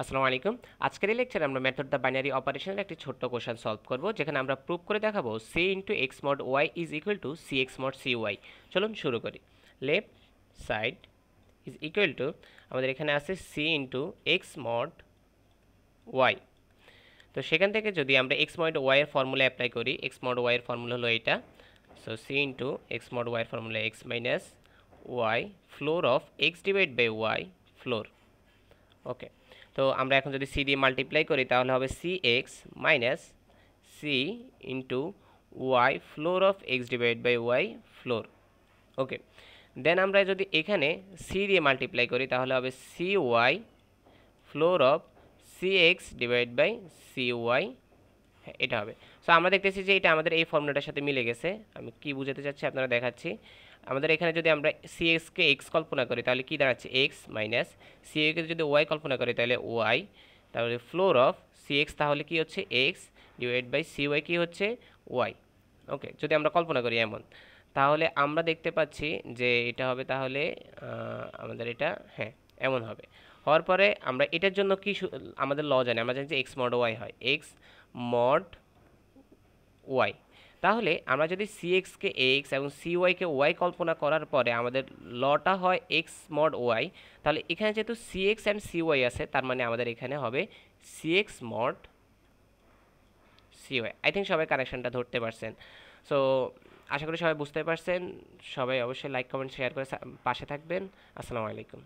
আসসালামু আলাইকুম। আজকের এই লেকচারে আমরা মেথড দ্য বাইনারি অপারেশনের একটি ছোট্ট কোশ্চেন সলভ করব, যেখানে আমরা প্রুভ করে দেখাবো C into X mod Y is equal to C x mod C Y. চলুন শুরু করি। Left side is equal to, আমাদের এখানে আছে C into X mod Y. তো সেখান থেকে যদি আমরা এক্স মড ওয়াই এর ফর্মুলা অ্যাপ্লাই করি, এক্স মড ওয়াই এর ফর্মুলা হলো এটা। So C into X mod Y এর formula X minus Y floor of X divide by Y floor. ওকে, তো আমরা এখন যদি সি দিয়ে মাল্টিপ্লাই করি তাহলে হবে C X minus C into Y floor of X divide by Y floor. Okay, then আমরা যদি এখানে সি দিয়ে মাল্টিপ্লাই করি তাহলে হবে C Y floor of C X divide by C Y. হ্যাঁ, এটা হবে। সো আমরা দেখতেছি যে এটা আমাদের এই ফর্মুলাটার সাথে মিলে গেছে। আমি কি বুঝাতে চাচ্ছি আপনারা দেখাচ্ছি। আমাদের এখানে যদি আমরা সি এক্সকে এক্স কল্পনা করি তাহলে কি দাঁড়াচ্ছে এক্স মাইনাস সি একে যদি ওয়াই কল্পনা করি তাহলে ওয়াই, তাহলে ফ্লোর অফ সি এক্স তাহলে কি হচ্ছে x divide by C y কি হচ্ছে ওয়াই। ওকে, যদি আমরা কল্পনা করি এমন, তাহলে আমরা দেখতে পাচ্ছি যে এটা হবে তাহলে আমাদের এটা হ্যাঁ এমন হবে। হওয়ার পরে আমরা এটার জন্য কি আমাদের ল জানি, আমরা জানি যে এক্স মড ওয়াই হয় এক্স মড ওয়াই। তাহলে আমরা যদি সি এক্সকে এক্স এবং সি ওয়াইকে ওয়াই কল্পনা করার পরে আমাদের লটা হয় এক্স মড ওয়াই, তাহলে এখানে যেহেতু c x and c y আছে তার মানে আমাদের এখানে হবে C x mod C y. I think সবাই কানেকশনটা ধরতে পারছেন। সো আশা করি সবাই বুঝতে পারছেন। সবাই অবশ্যই লাইক কমেন্ট শেয়ার করে পাশে থাকবেন। আসসালামু আলাইকুম।